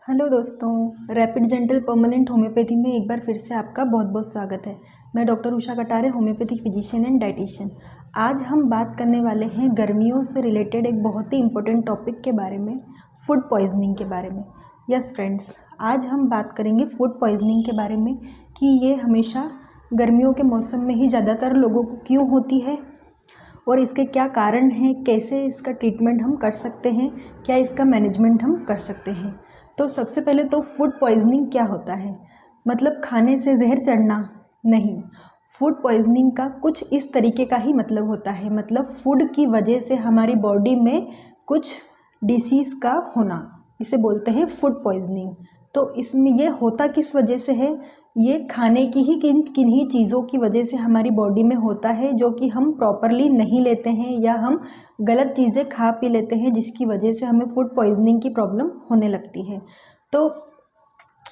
Hello दोस्तों, rapid gentle permanent homeopathy में एक बार फिर से आपका बहुत बहुत स्वागत है। मैं doctor Usha Katare, homeopathic physician and dietitian. आज हम बात करने वाले हैं गर्मियों से रिलेटेड एक बहुत ही इंपॉर्टेंट टॉपिक के बारे में, फूड पॉइजनिंग के बारे में। यस फ्रेंड्स, आज हम बात करेंगे फूड पॉइजनिंग के बारे में कि ये हमेशा गर्मियों के मौसम में ही ज़्यादातर लोगों को क्यों होती है और इसके क्या कारण हैं, कैसे इसका ट्रीटमेंट हम कर सकते हैं, क्या इसका मैनेजमेंट हम कर सकते हैं। तो सबसे पहले तो फूड पॉइजनिंग क्या होता है, मतलब खाने से जहर चढ़ना नहीं। फूड पॉइजनिंग का कुछ इस तरीके का ही मतलब होता है, मतलब फूड की वजह से हमारी बॉडी में कुछ डिसीज़ का होना, इसे बोलते हैं फूड पॉइजनिंग। तो इसमें ये होता किस वजह से है, ये खाने की ही किन्हीं चीज़ों की वजह से हमारी बॉडी में होता है जो कि हम प्रॉपरली नहीं लेते हैं या हम गलत चीज़ें खा पी लेते हैं, जिसकी वजह से हमें फूड पॉइजनिंग की प्रॉब्लम होने लगती है। तो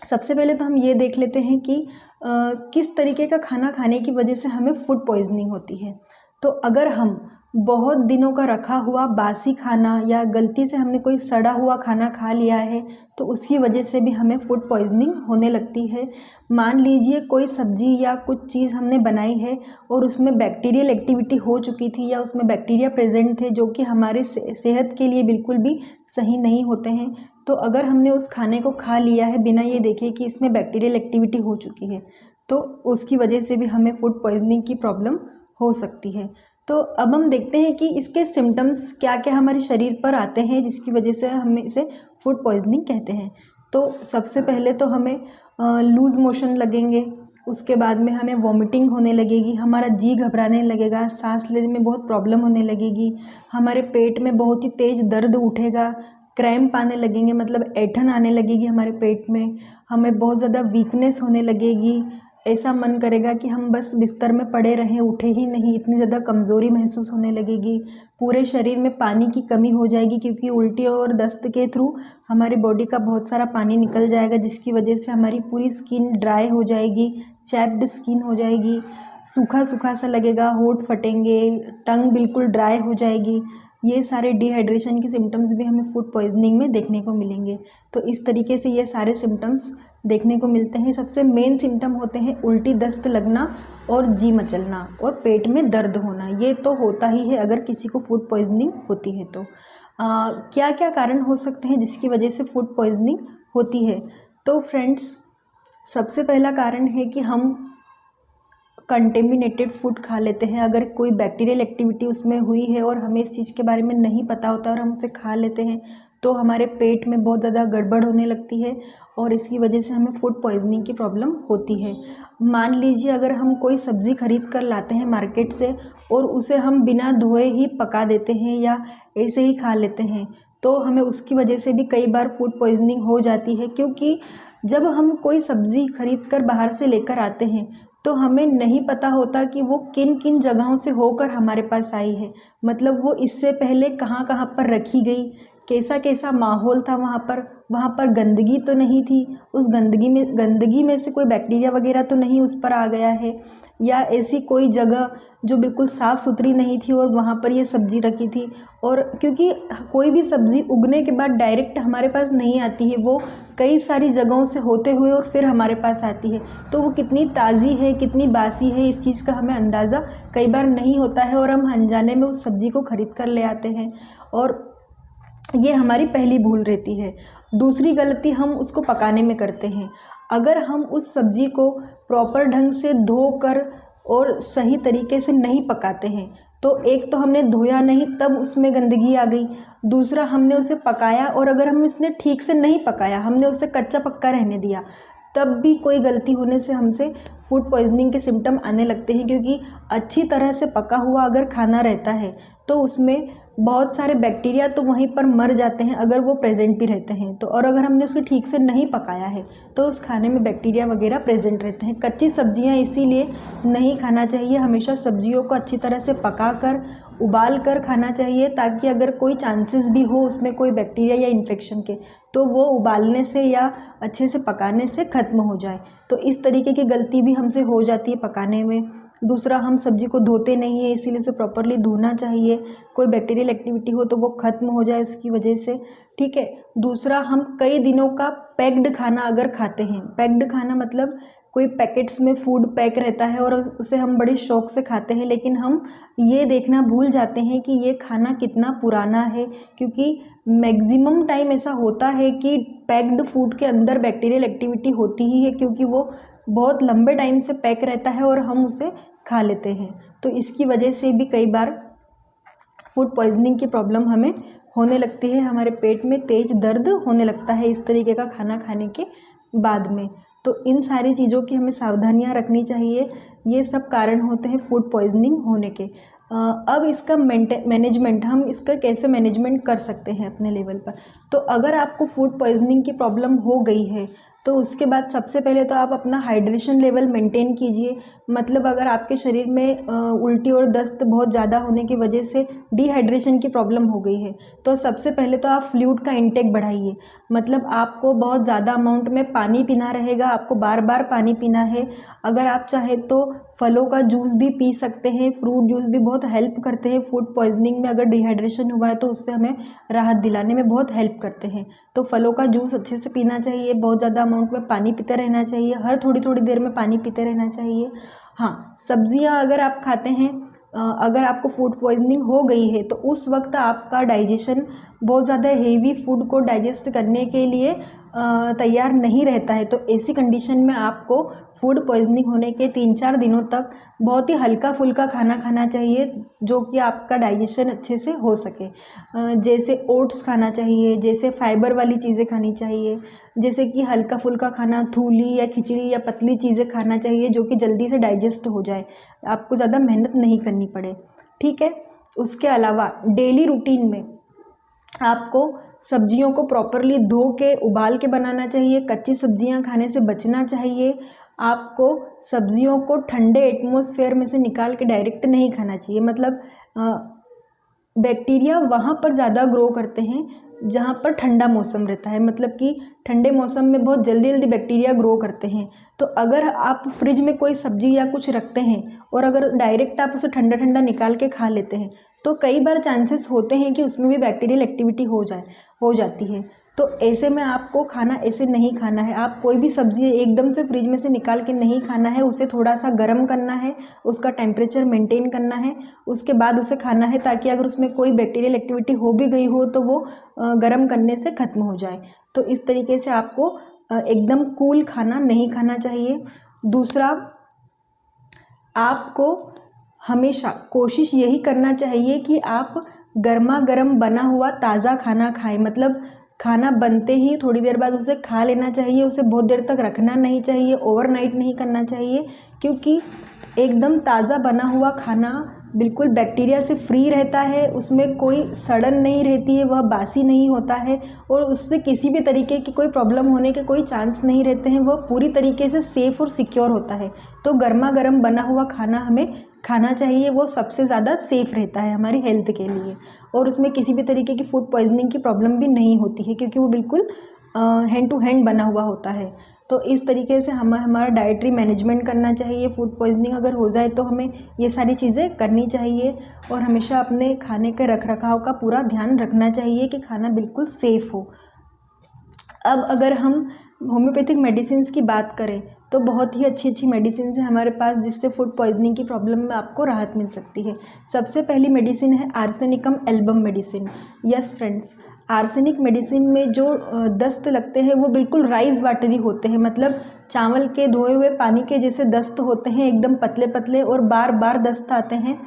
सबसे पहले तो हम ये देख लेते हैं कि किस तरीके का खाना खाने की वजह से हमें फूड पॉइजनिंग होती है। तो अगर हम बहुत दिनों का रखा हुआ बासी खाना या गलती से हमने कोई सड़ा हुआ खाना खा लिया है तो उसकी वजह से भी हमें फूड पॉइजनिंग होने लगती है। मान लीजिए कोई सब्जी या कुछ चीज़ हमने बनाई है और उसमें बैक्टीरियल एक्टिविटी हो चुकी थी या उसमें बैक्टीरिया प्रेजेंट थे जो कि हमारे सेहत के लिए बिल्कुल भी सही नहीं होते हैं। तो अगर हमने उस खाने को खा लिया है बिना ये देखे कि इसमें बैक्टीरियल एक्टिविटी हो चुकी है, तो उसकी वजह से भी हमें फूड पॉइजनिंग की प्रॉब्लम हो सकती है। तो अब हम देखते हैं कि इसके सिम्टम्स क्या क्या हमारे शरीर पर आते हैं जिसकी वजह से हम इसे फूड पॉइजनिंग कहते हैं। तो सबसे पहले तो हमें लूज़ मोशन लगेंगे, उसके बाद में हमें वॉमिटिंग होने लगेगी, हमारा जी घबराने लगेगा, सांस लेने में बहुत प्रॉब्लम होने लगेगी, हमारे पेट में बहुत ही तेज़ दर्द उठेगा, क्रैम्प आने लगेंगे, मतलब ऐंठन आने लगेगी हमारे पेट में, हमें बहुत ज़्यादा वीकनेस होने लगेगी, ऐसा मन करेगा कि हम बस बिस्तर में पड़े रहें, उठे ही नहीं, इतनी ज़्यादा कमज़ोरी महसूस होने लगेगी। पूरे शरीर में पानी की कमी हो जाएगी क्योंकि उल्टी और दस्त के थ्रू हमारी बॉडी का बहुत सारा पानी निकल जाएगा, जिसकी वजह से हमारी पूरी स्किन ड्राई हो जाएगी, चैप्ड स्किन हो जाएगी, सूखा सूखा सा लगेगा, होंठ फटेंगे, टंग बिल्कुल ड्राई हो जाएगी। ये सारे डिहाइड्रेशन के सिम्टम्स भी हमें फूड पॉइजनिंग में देखने को मिलेंगे। तो इस तरीके से ये सारे सिम्टम्स देखने को मिलते हैं। सबसे मेन सिम्टम होते हैं उल्टी, दस्त लगना और जी मचलना और पेट में दर्द होना। ये तो होता ही है अगर किसी को फूड पॉइजनिंग होती है। तो क्या क्या कारण हो सकते हैं जिसकी वजह से फूड पॉइजनिंग होती है। तो फ्रेंड्स, सबसे पहला कारण है कि हम कंटेमिनेटेड फूड खा लेते हैं। अगर कोई बैक्टीरियल एक्टिविटी उसमें हुई है और हमें इस चीज़ के बारे में नहीं पता होता और हम उसे खा लेते हैं तो हमारे पेट में बहुत ज़्यादा गड़बड़ होने लगती है और इसकी वजह से हमें फूड पॉइजनिंग की प्रॉब्लम होती है। मान लीजिए अगर हम कोई सब्ज़ी खरीद कर लाते हैं मार्केट से और उसे हम बिना धोए ही पका देते हैं या ऐसे ही खा लेते हैं तो हमें उसकी वजह से भी कई बार फूड पॉइजनिंग हो जाती है। क्योंकि जब हम कोई सब्ज़ी खरीद कर बाहर से लेकर आते हैं तो हमें नहीं पता होता कि वो किन किन जगहों से होकर हमारे पास आई है, मतलब वो इससे पहले कहाँ कहाँ पर रखी गई, कैसा कैसा माहौल था वहाँ पर गंदगी तो नहीं थी, उस गंदगी में से कोई बैक्टीरिया वगैरह तो नहीं उस पर आ गया है, या ऐसी कोई जगह जो बिल्कुल साफ़ सुथरी नहीं थी और वहाँ पर ये सब्ज़ी रखी थी। और क्योंकि कोई भी सब्ज़ी उगने के बाद डायरेक्ट हमारे पास नहीं आती है, वो कई सारी जगहों से होते हुए और फिर हमारे पास आती है, तो वो कितनी ताज़ी है कितनी बासी है इस चीज़ का हमें अंदाज़ा कई बार नहीं होता है और हम अनजाने में उस सब्ज़ी को खरीद कर ले आते हैं और ये हमारी पहली भूल रहती है। दूसरी गलती हम उसको पकाने में करते हैं। अगर हम उस सब्ज़ी को प्रॉपर ढंग से धोकर और सही तरीके से नहीं पकाते हैं तो एक तो हमने धोया नहीं तब उसमें गंदगी आ गई, दूसरा हमने उसे पकाया और अगर हम इसने ठीक से नहीं पकाया, हमने उसे कच्चा पक्का रहने दिया, तब भी कोई गलती होने से हमसे फूड पॉइजनिंग के सिम्टम आने लगते हैं। क्योंकि अच्छी तरह से पका हुआ अगर खाना रहता है तो उसमें बहुत सारे बैक्टीरिया तो वहीं पर मर जाते हैं अगर वो प्रेजेंट भी रहते हैं तो, और अगर हमने उसे ठीक से नहीं पकाया है तो उस खाने में बैक्टीरिया वगैरह प्रेजेंट रहते हैं। कच्ची सब्जियां इसीलिए नहीं खाना चाहिए, हमेशा सब्जियों को अच्छी तरह से पकाकर उबाल कर खाना चाहिए ताकि अगर कोई चांसेस भी हो उसमें कोई बैक्टीरिया या इन्फेक्शन के तो वो उबालने से या अच्छे से पकाने से ख़त्म हो जाए। तो इस तरीके की गलती भी हमसे हो जाती है पकाने में। दूसरा हम सब्जी को धोते नहीं है, इसीलिए उसे प्रॉपरली धोना चाहिए, कोई बैक्टीरियल एक्टिविटी हो तो वो ख़त्म हो जाए उसकी वजह से, ठीक है। दूसरा, हम कई दिनों का पैक्ड खाना अगर खाते हैं, पैक्ड खाना मतलब कोई पैकेट्स में फूड पैक रहता है और उसे हम बड़े शौक से खाते हैं, लेकिन हम ये देखना भूल जाते हैं कि ये खाना कितना पुराना है, क्योंकि मैक्सिमम टाइम ऐसा होता है कि पैक्ड फूड के अंदर बैक्टीरियल एक्टिविटी होती ही है, क्योंकि वो बहुत लंबे टाइम से पैक रहता है और हम उसे खा लेते हैं। तो इसकी वजह से भी कई बार फूड पॉइजनिंग की प्रॉब्लम हमें होने लगती है, हमारे पेट में तेज़ दर्द होने लगता है इस तरीके का खाना खाने के बाद में। तो इन सारी चीज़ों की हमें सावधानियां रखनी चाहिए, ये सब कारण होते हैं फूड पॉइजनिंग होने के। अब इसका मैनेजमेंट, हम इसका कैसे मैनेजमेंट कर सकते हैं अपने लेवल पर। तो अगर आपको फूड पॉइजनिंग की प्रॉब्लम हो गई है तो उसके बाद सबसे पहले तो आप अपना हाइड्रेशन लेवल मेंटेन कीजिए। मतलब अगर आपके शरीर में उल्टी और दस्त बहुत ज़्यादा होने की वजह से डिहाइड्रेशन की प्रॉब्लम हो गई है तो सबसे पहले तो आप फ्लूइड का इंटेक बढ़ाइए। मतलब आपको बहुत ज़्यादा अमाउंट में पानी पीना रहेगा, आपको बार बार पानी पीना है। अगर आप चाहें तो फलों का जूस भी पी सकते हैं, फ्रूट जूस भी बहुत हेल्प करते हैं फूड पॉइजनिंग में। अगर डिहाइड्रेशन हुआ है तो उससे हमें राहत दिलाने में बहुत हेल्प करते हैं। तो फलों का जूस अच्छे से पीना चाहिए, बहुत ज़्यादा अमाउंट में पानी पीते रहना चाहिए, हर थोड़ी थोड़ी देर में पानी पीते रहना चाहिए। हाँ, सब्जियां अगर आप खाते हैं, अगर आपको फूड पॉइजनिंग हो गई है तो उस वक्त आपका डाइजेशन बहुत ज़्यादा हेवी फूड को डाइजेस्ट करने के लिए तैयार नहीं रहता है। तो ऐसी कंडीशन में आपको फूड पॉइजनिंग होने के 3-4 दिनों तक बहुत ही हल्का फुल्का खाना खाना चाहिए, जो कि आपका डाइजेशन अच्छे से हो सके। जैसे ओट्स खाना चाहिए, जैसे फाइबर वाली चीज़ें खानी चाहिए, जैसे कि हल्का फुल्का खाना, थूली या खिचड़ी या पतली चीज़ें खाना चाहिए जो कि जल्दी से डाइजेस्ट हो जाए, आपको ज़्यादा मेहनत नहीं करनी पड़े, ठीक है। उसके अलावा डेली रूटीन में आपको सब्जियों को प्रॉपरली धो के उबाल के बनाना चाहिए, कच्ची सब्जियां खाने से बचना चाहिए। आपको सब्जियों को ठंडे एटमॉस्फेयर में से निकाल के डायरेक्ट नहीं खाना चाहिए। मतलब बैक्टीरिया वहाँ पर ज़्यादा ग्रो करते हैं जहाँ पर ठंडा मौसम रहता है, मतलब कि ठंडे मौसम में बहुत जल्दी जल्दी बैक्टीरिया ग्रो करते हैं। तो अगर आप फ्रिज में कोई सब्जी या कुछ रखते हैं और अगर डायरेक्ट आप उसे ठंडा ठंडा निकाल के खा लेते हैं तो कई बार चांसेस होते हैं कि उसमें भी बैक्टीरियल एक्टिविटी हो जाती है। तो ऐसे में आपको खाना ऐसे नहीं खाना है। आप कोई भी सब्ज़ी एकदम से फ्रिज में से निकाल के नहीं खाना है, उसे थोड़ा सा गर्म करना है, उसका टेम्परेचर मेंटेन करना है, उसके बाद उसे खाना है, ताकि अगर उसमें कोई बैक्टीरियल एक्टिविटी हो भी गई हो तो वो गर्म करने से ख़त्म हो जाए। तो इस तरीके से आपको एकदम कूल खाना नहीं खाना चाहिए। दूसरा, आपको हमेशा कोशिश यही करना चाहिए कि आप गर्मा गर्म बना हुआ ताज़ा खाना खाएं। मतलब खाना बनते ही थोड़ी देर बाद उसे खा लेना चाहिए, उसे बहुत देर तक रखना नहीं चाहिए, ओवरनाइट नहीं करना चाहिए, क्योंकि एकदम ताज़ा बना हुआ खाना बिल्कुल बैक्टीरिया से फ्री रहता है, उसमें कोई सड़न नहीं रहती है, वह बासी नहीं होता है और उससे किसी भी तरीके की कोई प्रॉब्लम होने के कोई चांस नहीं रहते हैं, वह पूरी तरीके से सेफ़ और सिक्योर होता है। तो गर्मा गर्म बना हुआ खाना हमें खाना चाहिए, वो सबसे ज़्यादा सेफ़ रहता है हमारी हेल्थ के लिए, और उसमें किसी भी तरीके की फूड पॉइजनिंग की प्रॉब्लम भी नहीं होती है, क्योंकि वो बिल्कुल हैंड टू हैंड बना हुआ होता है। तो इस तरीके से हमारा डाइटरी मैनेजमेंट करना चाहिए। फूड पॉइजनिंग अगर हो जाए तो हमें ये सारी चीज़ें करनी चाहिए और हमेशा अपने खाने के रख रखाव का पूरा ध्यान रखना चाहिए कि खाना बिल्कुल सेफ़ हो। अब अगर हम होम्योपैथिक मेडिसिन की बात करें तो बहुत ही अच्छी अच्छी मेडिसिन है हमारे पास, जिससे फूड पॉइजनिंग की प्रॉब्लम में आपको राहत मिल सकती है। सबसे पहली मेडिसिन है arsenicum album medicine. Yes friends, arsenic medicine में जो दस्त लगते हैं वो बिल्कुल राइस वाटरी होते हैं, मतलब चावल के धोए हुए पानी के जैसे दस्त होते हैं, एकदम पतले पतले और बार बार दस्त आते हैं।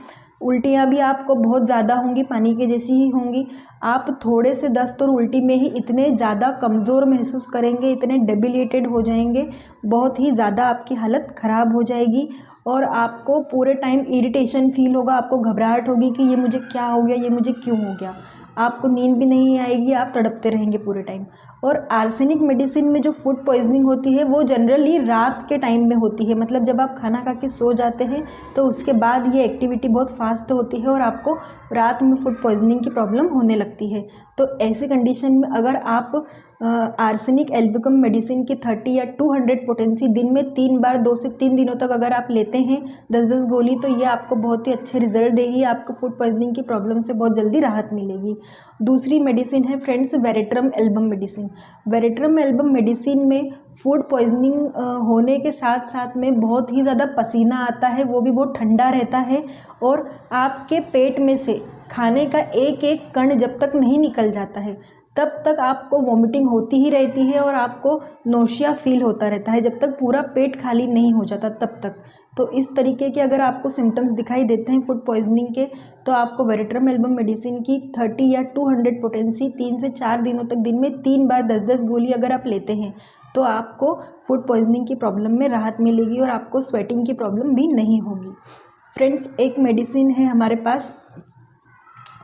उल्टियाँ भी आपको बहुत ज़्यादा होंगी, पानी के जैसी ही होंगी। आप थोड़े से दस्त और उल्टी में ही इतने ज़्यादा कमज़ोर महसूस करेंगे, इतने डेबिलिटेड हो जाएंगे, बहुत ही ज़्यादा आपकी हालत ख़राब हो जाएगी और आपको पूरे टाइम इरिटेशन फील होगा, आपको घबराहट होगी कि ये मुझे क्या हो गया, ये मुझे क्यों हो गया। आपको नींद भी नहीं आएगी, आप तड़पते रहेंगे पूरे टाइम। और आर्सेनिक मेडिसिन में जो फूड पॉइजनिंग होती है वो जनरली रात के टाइम में होती है, मतलब जब आप खाना खा के सो जाते हैं तो उसके बाद ये एक्टिविटी बहुत फास्ट होती है और आपको रात में फूड पॉइजनिंग की प्रॉब्लम होने लगती है। तो ऐसी कंडीशन में अगर आप आर्सेनिक एल्बुकम मेडिसिन की 30 या 200 पोटेंसी दिन में 3 बार 2 से 3 दिनों तक अगर आप लेते हैं 10-10 गोली, तो ये आपको बहुत ही अच्छे रिजल्ट देगी। आपको फूड पॉइजनिंग की प्रॉब्लम से बहुत जल्दी राहत मिलेगी। दूसरी मेडिसिन है friends veratrum album medicine. Veratrum album medicine में फूड पॉइजनिंग होने के साथ साथ में बहुत ही ज़्यादा पसीना आता है, वो भी बहुत ठंडा रहता है, और आपके पेट में से खाने का एक एक कण जब तक नहीं निकल जाता है तब तक आपको वॉमिटिंग होती ही रहती है और आपको नोशिया फील होता रहता है, जब तक पूरा पेट खाली नहीं हो जाता तब तक। तो इस तरीके के अगर आपको सिम्टम्स दिखाई देते हैं फूड पॉइजनिंग के, तो आपको वेरेट्रम एल्बम मेडिसिन की 30 या 200 पोटेंसी 3 से 4 दिनों तक दिन में 3 बार 10-10 गोली अगर आप लेते हैं तो आपको फूड पॉइजनिंग की प्रॉब्लम में राहत मिलेगी और आपको स्वेटिंग की प्रॉब्लम भी नहीं होगी। फ्रेंड्स, एक मेडिसिन है हमारे पास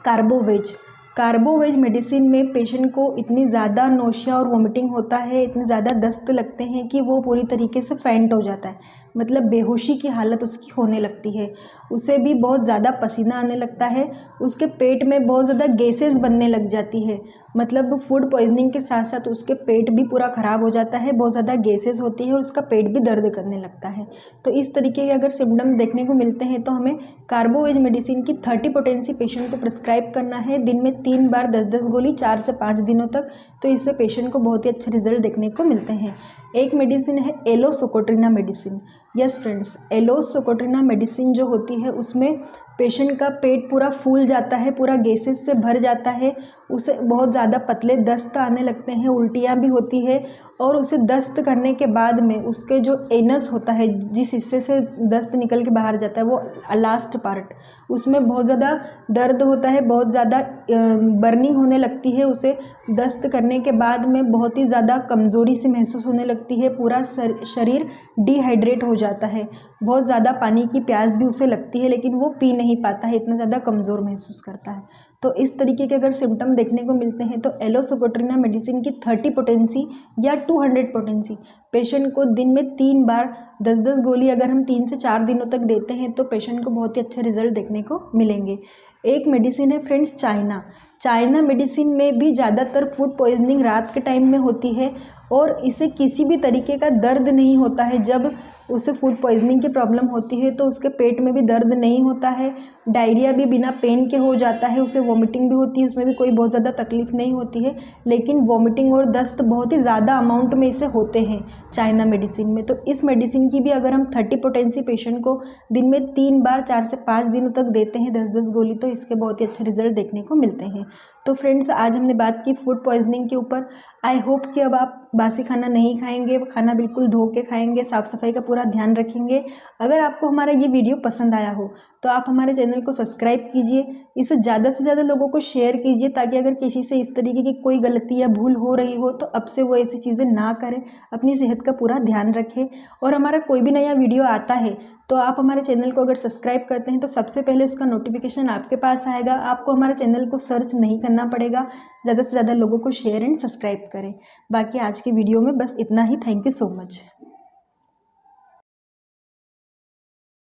कार्बोवेज। कार्बोवेज मेडिसिन में पेशेंट को इतनी ज़्यादा नोशिया और वोमिटिंग होता है, इतने ज़्यादा दस्त लगते हैं कि वो पूरी तरीके से फेंट हो जाता है, मतलब बेहोशी की हालत उसकी होने लगती है। उसे भी बहुत ज़्यादा पसीना आने लगता है, उसके पेट में बहुत ज़्यादा गैसेस बनने लग जाती है, मतलब फूड पॉइजनिंग के साथ साथ उसके पेट भी पूरा ख़राब हो जाता है, बहुत ज़्यादा गैसेस होती है और उसका पेट भी दर्द करने लगता है। तो इस तरीके के अगर सिम्टम देखने को मिलते हैं तो हमें कार्बोवेज मेडिसिन की 30 पोटेंसी पेशेंट को प्रिस्क्राइब करना है, दिन में 3 बार 10-10 गोली 4 से 5 दिनों तक। तो इससे पेशेंट को बहुत ही अच्छे रिजल्ट देखने को मिलते हैं। एक मेडिसिन है एलोसोकोट्रिना मेडिसिन। यस फ्रेंड्स, एलोसोकोट्रिना मेडिसिन जो होती है उसमें पेशेंट का पेट पूरा फूल जाता है, पूरा गैसेस से भर जाता है, उसे बहुत ज़्यादा पतले दस्त आने लगते हैं, उल्टियाँ भी होती है, और उसे दस्त करने के बाद में उसके जो एनस होता है, जिस हिस्से से दस्त निकल के बाहर जाता है, वो लास्ट पार्ट, उसमें बहुत ज़्यादा दर्द होता है, बहुत ज़्यादा बर्निंग होने लगती है। उसे दस्त करने के बाद में बहुत ही ज़्यादा कमज़ोरी से महसूस होने लगती है, पूरा शरीर डिहाइड्रेट हो जाता है, बहुत ज़्यादा पानी की प्यास भी उसे लगती है, लेकिन वो पी नहीं पाता है, इतना ज़्यादा कमज़ोर महसूस करता है। तो इस तरीके के अगर सिम्टम देखने को मिलते हैं तो एलोसोकोट्रिना मेडिसिन की 30 पोटेंसी या 200 पोटेंसी पेशेंट को दिन में 3 बार 10-10 गोली अगर हम 3 से 4 दिनों तक देते हैं तो पेशेंट को बहुत ही अच्छे रिजल्ट देखने को मिलेंगे। एक मेडिसिन है फ्रेंड्स चाइना मेडिसिन में भी ज़्यादातर फूड पॉइजनिंग रात के टाइम में होती है और इसे किसी भी तरीके का दर्द नहीं होता है। जब उसे फूड पॉइजनिंग की प्रॉब्लम होती है तो उसके पेट में भी दर्द नहीं होता है, डायरिया भी बिना पेन के हो जाता है, उसे वॉमिटिंग भी होती है, उसमें भी कोई बहुत ज़्यादा तकलीफ नहीं होती है, लेकिन वॉमिटिंग और दस्त बहुत ही ज़्यादा अमाउंट में इसे होते हैं चाइना मेडिसिन में। तो इस मेडिसिन की भी अगर हम 30 पोटेंसी पेशेंट को दिन में 3 बार 4 से 5 दिनों तक देते हैं 10-10 गोली, तो इसके बहुत ही अच्छे रिजल्ट देखने को मिलते हैं। तो फ्रेंड्स, आज हमने बात की फूड पॉइजनिंग के ऊपर। आई होप कि अब आप बासी खाना नहीं खाएंगे, खाना बिल्कुल धो के खाएंगे, साफ़ सफाई का पूरा ध्यान रखेंगे। अगर आपको हमारा ये वीडियो पसंद आया हो तो आप हमारे चैनल को सब्सक्राइब कीजिए, इसे ज़्यादा से ज़्यादा लोगों को शेयर कीजिए, ताकि अगर किसी से इस तरीके की कोई गलती या भूल हो रही हो तो अब से वो ऐसी चीज़ें ना करें, अपनी सेहत का पूरा ध्यान रखें। और हमारा कोई भी नया वीडियो आता है तो आप हमारे चैनल को अगर सब्सक्राइब करते हैं तो सबसे पहले उसका नोटिफिकेशन आपके पास आएगा, आपको हमारे चैनल को सर्च नहीं करना पड़ेगा। ज़्यादा से ज़्यादा लोगों को शेयर एंड सब्सक्राइब करें। बाकी आज की वीडियो में बस इतना ही। Thank you so much.